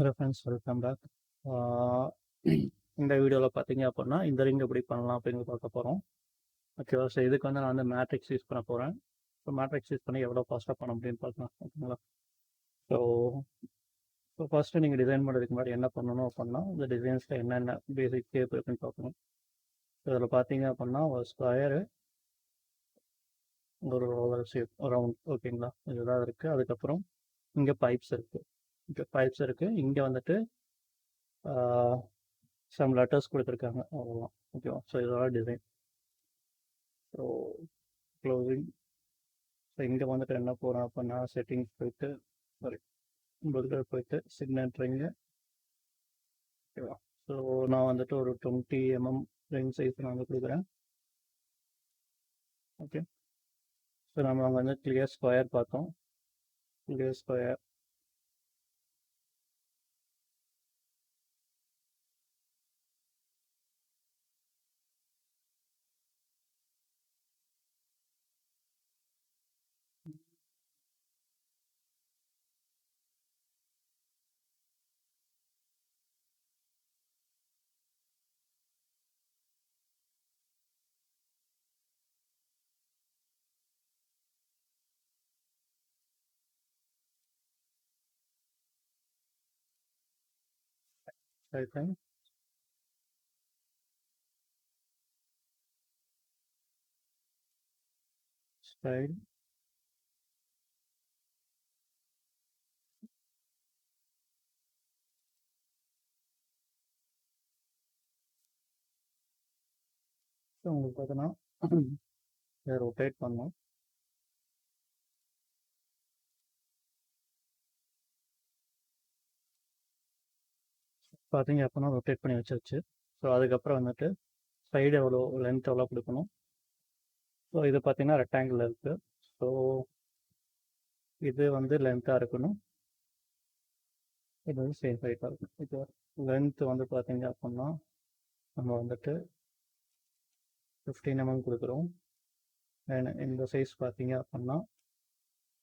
Hello friends, welcome back. இந்த வீடியோவில் பார்த்தீங்க அப்படின்னா இந்த ரிங் எப்படி பண்ணலாம் அப்படின்னு பார்க்க போகிறோம். ஓகேவா? ஸோ இதுக்கு வந்து நான் வந்து மேட்ரிக்ஸ் யூஸ் பண்ண போகிறேன். ஸோ மேட்ரிக்ஸ் யூஸ் பண்ணி எவ்வளோ ஃபாஸ்ட்டாக பண்ண முடியும்னு பார்க்கலாம். ஓகேங்களா? ஸோ ஸோ ஃபஸ்ட்டு நீங்கள் டிசைன் பண்ணுறதுக்கு முன்னாடி என்ன பண்ணணும் அப்படின்னா, இந்த டிசைன்ஸில் என்னென்ன பேசிக் ஷேப் இருக்குன்னு பார்க்கணும். ஸோ இதில் பார்த்தீங்க அப்படின்னா ஒரு ஸ்கொயரு, ஒரு ரோலர் ஷேப், ரவுண்ட். ஓகேங்களா? இதுதான் இருக்குது. அதுக்கப்புறம் இங்கே பைப்ஸ் இருக்குது. இங்கே வந்துட்டு சம் லெட்டர்ஸ் கொடுத்துருக்காங்க, அவ்வளோதான். ஓகேவா? ஸோ இதோட டிசைன். So closing. ஸோ இங்கே வந்துட்டு என்ன போகிறோம் அப்படின்னா, செட்டிங்ஸ் போயிட்டு பில்டர் போயிட்டு சிக்னேச்சரிங்க. ஓகேவா? ஸோ நான் வந்துட்டு ஒரு 20 mm ரிங் சைஸ் நான் வந்து கொடுக்குறேன். ஓகே. ஸோ நம்ம அங்கே வந்து கிளியர் ஸ்கொயர் பார்த்தோம். Clear square. Right. Side. So உங்களுக்கு பார்த்தோன்னா இதை ரொட்டேட் பண்ணோம். பார்த்தீங்க அப்படின்னா ரொட்டேட் பண்ணி வச்சாச்சு. ஸோ அதுக்கப்புறம் வந்துட்டு சைடு எவ்வளோ, லென்த் எவ்வளோ கொடுக்கணும். ஸோ இது பார்த்தீங்கன்னா ரெக்டாங்கிள் இருக்குது. ஸோ இது வந்து லென்த்தாக இருக்கணும், இது வந்து சேம் ஹைட்டாக இருக்கும். இப்போ லென்த் வந்து பார்த்தீங்க அப்படின்னா நம்ம வந்துட்டு 15 mm கொடுக்குறோம். அண்ட் இந்த சைஸ் பார்த்தீங்க அப்படின்னா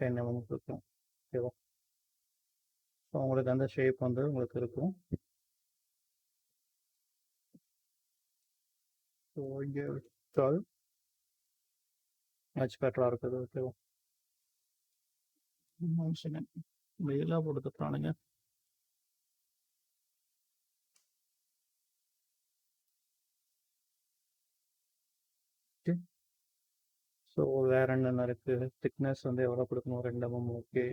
10 mm கொடுக்குறோம். ஓகேவா? ஸோ உங்களுக்கு அந்த ஷேப் வந்து உங்களுக்கு இருக்கும். ஸோ இங்கே வச்சால் மச் பெட்டராக இருக்குது. ஓகேவா? வெயிலாக போட்டுறானுங்க. ஓகே. ஸோ வேறு என்னென்ன இருக்குது, திக்னஸ் வந்து எவ்வளோ கொடுக்கணும், 2 mm. ஓகே.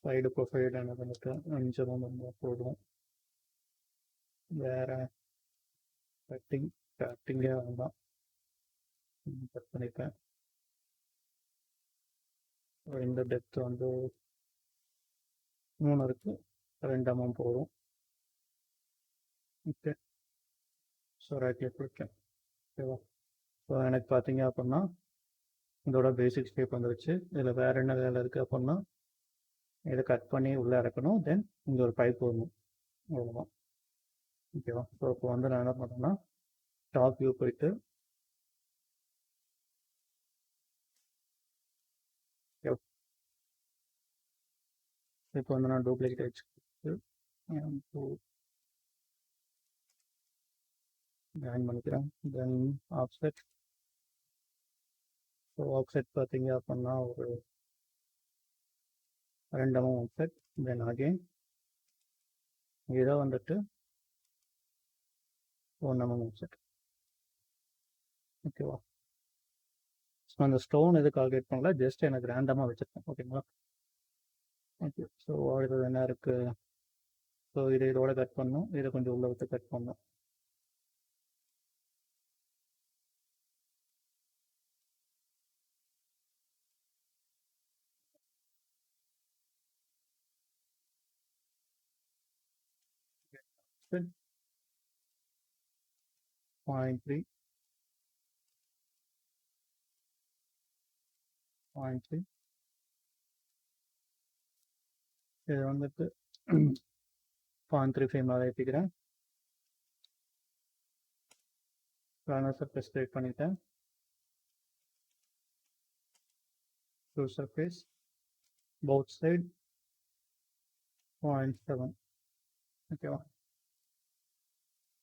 சைடு ப்ரொஃபைல் என்ன வந்துட்டு 5 mm போடும். வேறு கட்டிங்கே வேண்டாம், கட் பண்ணிப்பேன். இந்த டெப்த் வந்து 3 இருக்குது, 2 mm போடும். ஓகே. ஸோ ரைட்ல கொடுக்கேன். ஓகேவா? ஸோ எனக்கு பார்த்தீங்க அப்படின்னா இதோட பேசிக் ஷேப் வந்துருச்சு. இதில் வேறு என்ன வேலை இருக்குது அப்படின்னா, இதை கட் பண்ணி உள்ளே இறக்கணும். தென் இங்கே ஒரு பைப் வரணும், அவ்வளோதான். ஓகேவா? ஸோ இப்போ வந்து நான் என்ன பண்ணுறேன்னா, டாப் வியூ போயிட்டு இப்போ வந்து நான் டூப்ளிகேட் வச்சு ஜாயின் பண்ணிக்கிறேன். தென் ஆஃப்செட். ஸோ ஆஃப்செட் பார்த்தீங்க அப்படின்னா ஒரு 2 mm ஆஃப்செட். தென் அகெயின் இதை வந்துட்டு 1 mm ஆஃப்செட். ஓகேவா? ஸோ அந்த ஸ்டோன் எது கால்குலேட் பண்ணல, ஜஸ்ட் எனக்கு ரேண்டமாக வச்சுருக்கேன். ஓகேங்களா? ஓகே. ஸோ அடுத்தது என்ன இருக்குது, ஸோ இதோட கட் பண்ணணும், இதை கொஞ்சம் உள்ள விட்டு கட் பண்ணணும். சரி. 0.3 இது வந்துட்டு 0.35 மேலே ஏற்றிக்கிறேன். கார்னர் சர்ஃபேஸ் கிரியேட் பண்ணிட்டேன். True surface both side 0.7. ஓகேவா?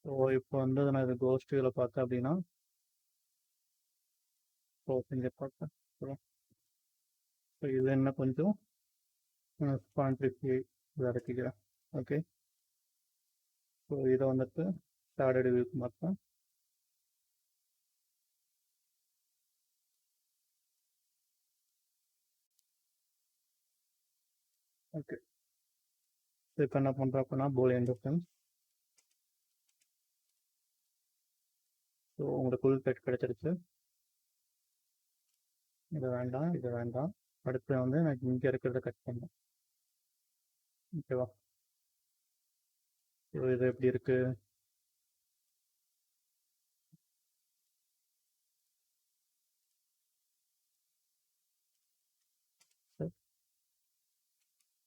ஸோ இப்போ வந்து நான் இது கோஸ்ட் வியூவில் பார்த்தேன் அப்படின்னா, ஸோ இங்கே பார்த்தேன். ஸோ இது என்ன கொஞ்சம் 0.58 இதை இறக்கிக்கிறேன். ஓகே, ஸோ இதை வந்துட்டு ஷேடட் வியூக்கு மாற்றேன். ஓகே, இப்போ என்ன பண்ணுறோம் அப்படின்னா பூலியன் டிஃபரன்ஸ். ஸோ உங்களுக்கு ஃபுல் செட் கிடைச்சிருச்சு. இது வேண்டாம், இது வேண்டாம். அடுத்து வந்து எனக்கு இங்கே இருக்கிறத கட் பண்ணேன். ஓகேவா? ஸோ இது எப்படி இருக்கு? சரி,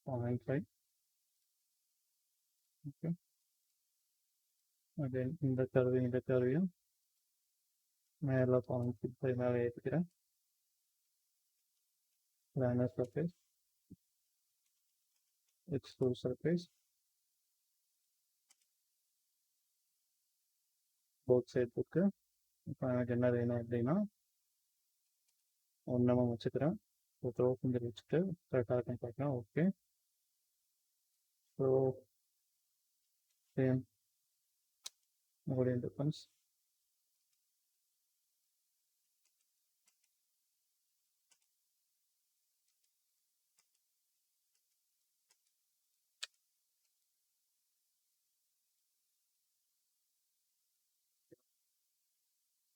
0.5. ஓகே, அகைன் இந்த கருவியும் மேலே 0.65 மேலே ஏற்றிக்கிறேன். Liner surface, extrude surface, both side இருக்கு. இப்போ எனக்கு என்ன வேணும் அப்படின்னா ஒன்றும் வச்சுக்கிறேன். ஸோ த்ரோ ஃபிங்கர் வச்சுட்டு கரெக்டாக இருக்குன்னு பார்க்கலாம். ஓகே, ஸோ சேம் உங்களுடைய டிஃபரன்ஸ்.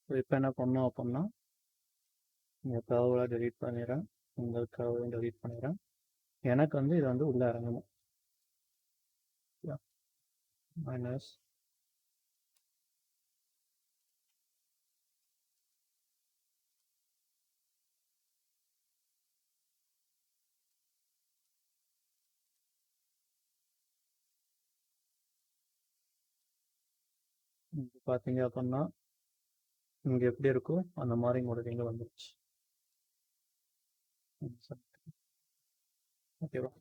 ஸோ இப்போ என்ன பண்ணோம் அப்படின்னா இந்த கர்வை டெலீட் பண்ணிடுறேன், இந்த கர்வையும் டெலீட் பண்ணிடுறேன். எனக்கு வந்து இது வந்து உள்ளே இறங்கணும். மைனஸ் பார்த்தீங்க அப்படின்னா இங்கே எப்படி இருக்கோ அந்த மாதிரி உங்களுக்கு இங்கே வந்துருச்சு. ஓகேவா?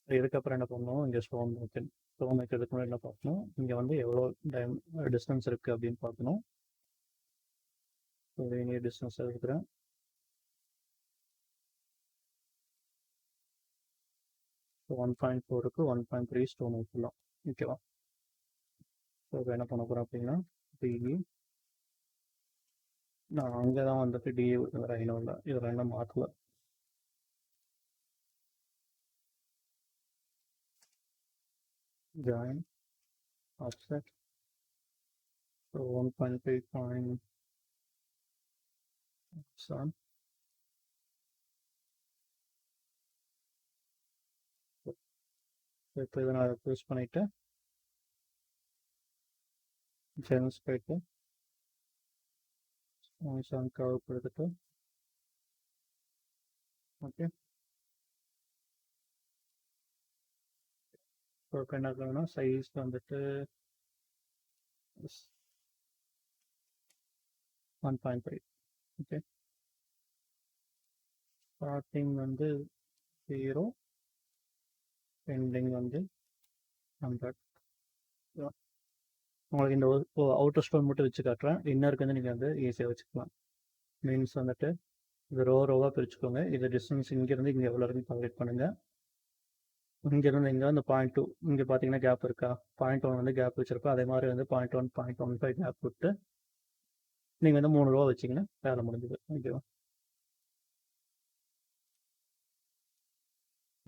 இதுக்கப்புறம் என்ன பண்ணணும், இங்கே ஸ்டோன் வைக்கணும். ஸ்டோன் வைக்கிறதுக்கு முன்னாடி என்ன பார்க்கணும், இங்கே வந்து எவ்வளோ டிஸ்டன்ஸ் இருக்குது அப்படின்னு பார்க்கணும். இங்கே டிஸ்டன்ஸ் எடுக்கிறேன். ஸோ 1.4க்கு 1.3 ஸ்டோன் வைக்கலாம். ஓகேவா? ஸோ இப்போ என்ன பண்ண போகிறோம் அப்படின்னா டிஇ நான் அங்கே தான் வந்துட்டு டிஇ ரைனோ இல்லை, இது ரெண்டும் மாற்றல. Join offset, so 1.3.7. இப்போ இதை நான் யூஸ் பண்ணிவிட்டு ஜென்ஸ் போயிட்டு கர்வ் கொடுத்துட்டு ஓகே. இப்போ என்ன ஆகுதுன்னா சைஸ் வந்துட்டு 1.5. ஓகே, ஸ்டார்டிங் வந்து 0, எண்டிங் வந்து 100. உங்களுக்கு இந்த அவுட்டர் ஸ்டோன் மட்டும் வச்சு காட்டுறேன். இன்னருக்கு வந்து நீங்கள் வந்து ஈஸியாக வச்சுக்கலாம். மீன்ஸ் வந்துட்டு இது ரோவாக பிரிச்சுக்கோங்க. இது டிஸ்டன்ஸ் இங்கேருந்து இங்கே எவ்வளோ இருக்குன்னு கால்குலேட் பண்ணுங்கள். இங்கேருந்து இங்கே வந்து 0.2 இங்கே பார்த்தீங்கன்னா கேப் இருக்கா, 0.1 வந்து கேப் வச்சுருக்கோம். அதே மாதிரி வந்து 0.1 0.15 கேப் விட்டு நீங்கள் வந்து 3 ரூபா வச்சிங்கன்னா வேலை முடிஞ்சுது. ஓகேவா?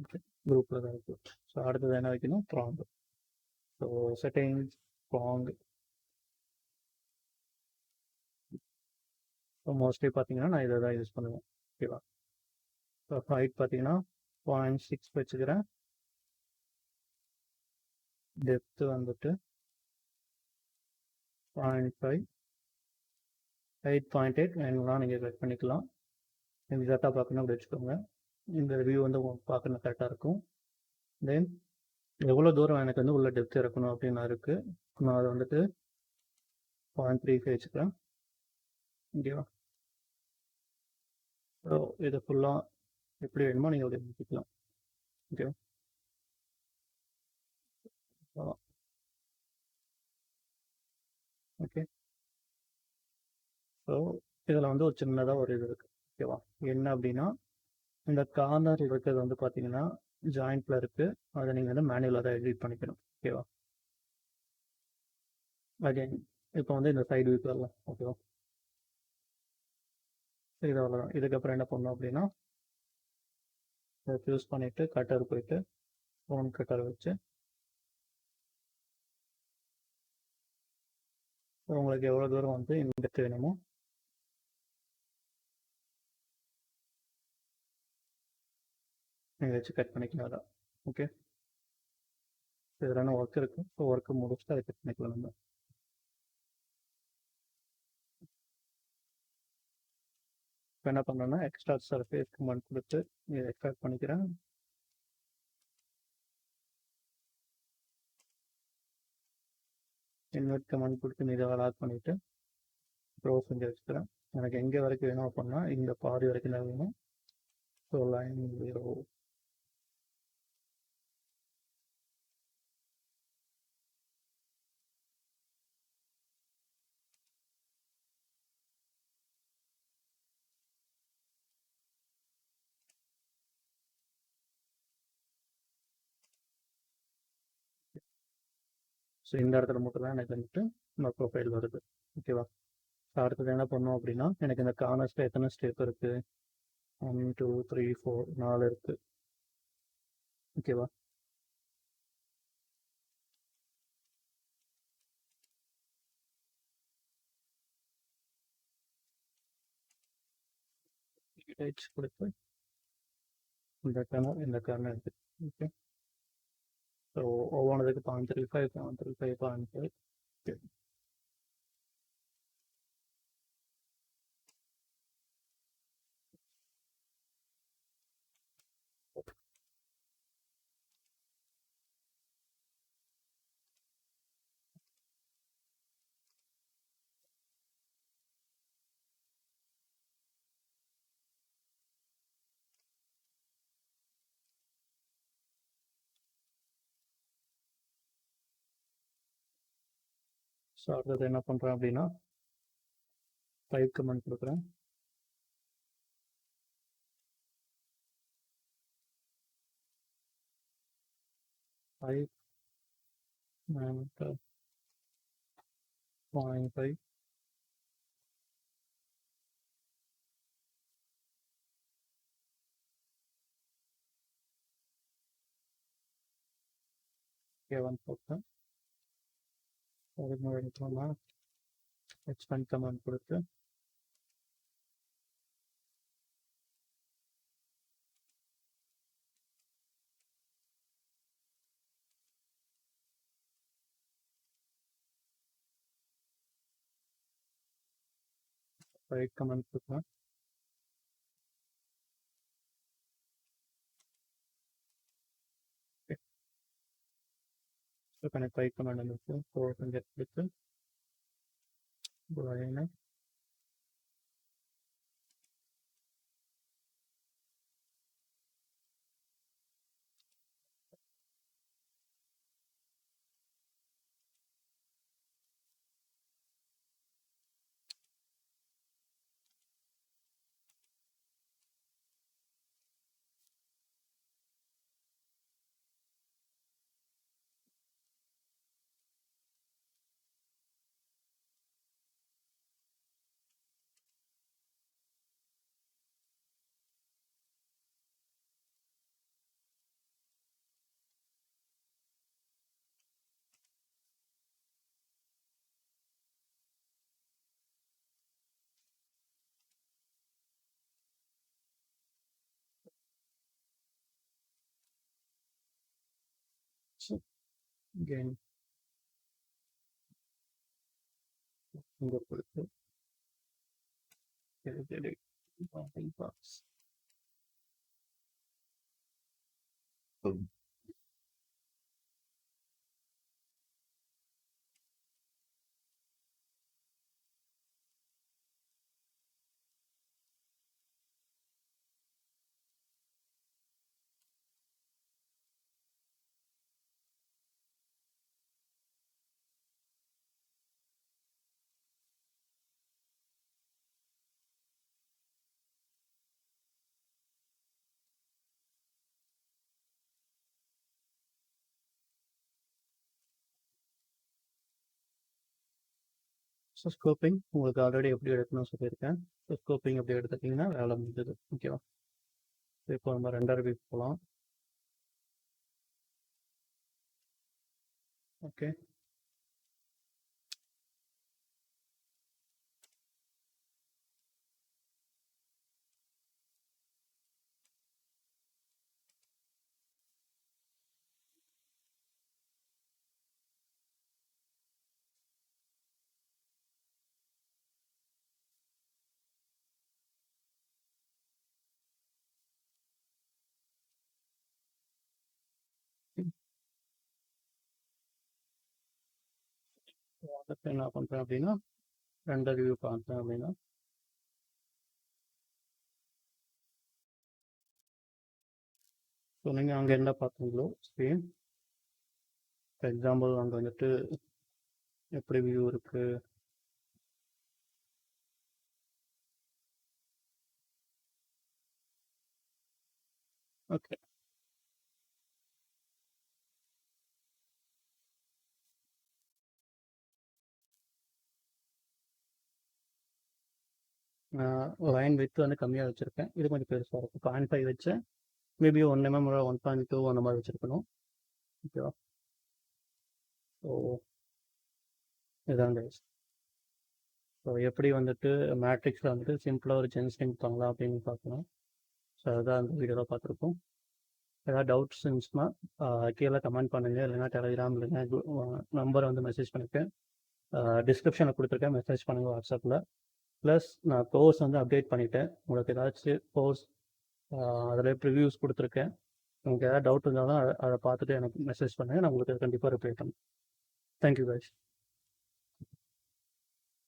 ஓகே, குரூப்பில் தான் இருக்குது. ஸோ அடுத்தது என்ன வைக்கணும், prong. So setting prong. So mostly பார்த்தீங்கன்னா நான் இதை தான் யூஸ் பண்ணுவேன். ஓகேவா? ஸோ ஹைட் பார்த்தீங்கன்னா 0.6 வச்சுக்கிறேன். டெப்த்து வந்துட்டு 0.5, ஹைட் 0.8 வேணும்னா நீங்கள் கட் பண்ணிக்கலாம். எக்ஸாக்டாக பார்க்கணும் அப்படி வச்சுக்கோங்க. இந்த வியூ வந்து உங்களுக்கு பார்க்கணும் கரெக்டாக இருக்கும். தென் எவ்வளோ தூரம் எனக்கு வந்து உள்ள டெப்த் இருக்கணும் அப்படின்னு இருக்குது. நான் அதை வந்துட்டு 0.35 வச்சுக்கிறேன். ஓகேவா? ஸோ இது ஃபுல்லாக எப்படி வேணுமோ நீங்கள் அப்படி மாற்றிக்கலாம். ஓகே. ஓகே. ஸோ இதில் வந்து ஒரு சின்னதாக ஒரு இது இருக்குது. ஓகேவா? என்ன அப்படின்னா, இந்த கார்னர் இருக்கிறது வந்து பார்த்தீங்கன்னா ஜாயிண்ட்டில் இருக்குது. அதை நீங்கள் வந்து மேனுவலாக தான் எடிட் பண்ணிக்கணும். ஓகேவா? அகைன் இப்போ வந்து இந்த சைடு வியூக்கு வரலாம். ஓகேவா? இது அவ்வளோதான். இதுக்கப்புறம் என்ன பண்ணணும் அப்படின்னா, இதை சூஸ் பண்ணிவிட்டு கட்டர் போயிட்டு ஃபோன் கட்டர் வச்சு உங்களுக்கு எவ்வளோ தூரம் வந்து இந்த வேணுமோ நீங்கள் வச்சு கட் பண்ணிக்கலாம். அதான். ஓகே. இதில் ஒர்க் இருக்குது. ஸோ ஒர்க்கு முடிச்சுட்டு அதை கட் பண்ணிக்கலாம் நம்ம. இப்போ என்ன பண்ணணும்னா எக்ஸ்ட்ரா சர்ஃபேஸ் கமெண்ட் கொடுத்து இதை எக்ஸ்ட்ராக்ட் பண்ணிக்கிறேன். இன்வெர்ட் கமெண்ட் கொடுத்து இதை லாக் பண்ணிவிட்டு க்ளோஸ் செஞ்சு வச்சுக்கிறேன். எனக்கு எங்கே வரைக்கும் வேணும் அப்படின்னா இந்த பாதி வரைக்கும் தான் வேணும். So line 0. ஸோ இந்த இடத்துல மட்டும் தான் எனக்கு வந்துட்டு நம்ம ப்ரொஃபைல் வருது. ஓகேவா? ஸோ அடுத்தது என்ன பண்ணோம் அப்படின்னா, எனக்கு இந்த கார்னர்ஸில் எத்தனை ஸ்டெப் இருக்குது? 1 2 3 4 4 இருக்குது. ஓகேவா? ஹெச் கொடுத்து இந்த கார்னர் இருக்குது. ஓகே. ஸோ ஒவ்வொன்றதுக்கு 0.35 0.35 0.5. ஓகே. ஸோ அடுத்தது என்ன பண்ணுறேன் அப்படின்னா 5 கமெண்ட் கொடுக்குறேன். 5 0.5. K1 போட்டேன். அதுக்கு எடுத்தோம்னா H1 கமெண்ட் கொடுத்து ரைட் கமெண்ட் கொடுக்குறேன். ஸோ எனக்கு 5 கமெண்ட் வந்துருக்கு. 400 கொடுத்து Rhino again இங்கே கொடுத்து edit box. ஸோ ஸ்கோப்பிங் உங்களுக்கு ஆல்ரெடி எப்படி எடுக்கணும்னு சொல்லியிருக்கேன். ஸோ ஸ்கோப்பிங் எப்படி எடுத்துட்டிங்கன்னா வேலை முடிஞ்சது. ஓகேவா? இப்போ நம்ம ரெண்டர் வியூ போகலாம். ஓகே. அடுத்து என்ன பண்ணுறேன் அப்படின்னா ரெண்டர் வியூ பார்த்தேன் அப்படின்னா ஸோ நீங்கள் அங்கே என்ன பார்த்தீங்களோ ஸ்க்ரீன் எக்ஸாம்பிள் அங்கே வந்துட்டு எப்படி வியூ இருக்குது. ஓகே. லைன் வித் வந்து கம்மியாக வச்சுருக்கேன். இது கொஞ்சம் பெருசாக இருக்கும். 0.5 வச்சேன். மேபி 1 mm 1.2 அந்த மாதிரி வச்சுருக்கணும். ஓகேவா? ஸோ இதான் கைஸ். ஸோ எப்படி வந்துட்டு மேட்ரிக்ஸில் வந்துட்டு சிம்பிளாக ஒரு ஜென்ஸ் லிங்க் பண்ணலாம் அப்படின்னு பார்க்கணும். ஸோ அதுதான் அந்த வீடியோவில் பார்த்துருக்கோம். ஏதாவது டவுட்ஸ் இருந்துச்சுன்னா கீழே கமெண்ட் பண்ணுங்கள். இல்லைன்னா டெலிகிராம் இல்லைன்னா நம்பரை வந்து மெசேஜ் பண்ணியிருக்கேன். டிஸ்கிரிப்ஷனில் கொடுத்துருக்கேன். மெசேஜ் பண்ணுங்கள் வாட்ஸ்அப்பில். ப்ளஸ் நான் கோர்ஸ் வந்து அப்டேட் பண்ணிவிட்டேன். உங்களுக்கு ஏதாச்சும் கோர்ஸ் அதில் ப்ரிவ்யூஸ் கொடுத்துருக்கேன். உங்களுக்கு ஏதாவது டவுட் இருந்தாலும் அதை பார்த்துட்டு எனக்கு மெசேஜ் பண்ணுங்கள். நான் உங்களுக்கு கண்டிப்பாக ரிப்ளை பண்ணுறேன். Thank you guys.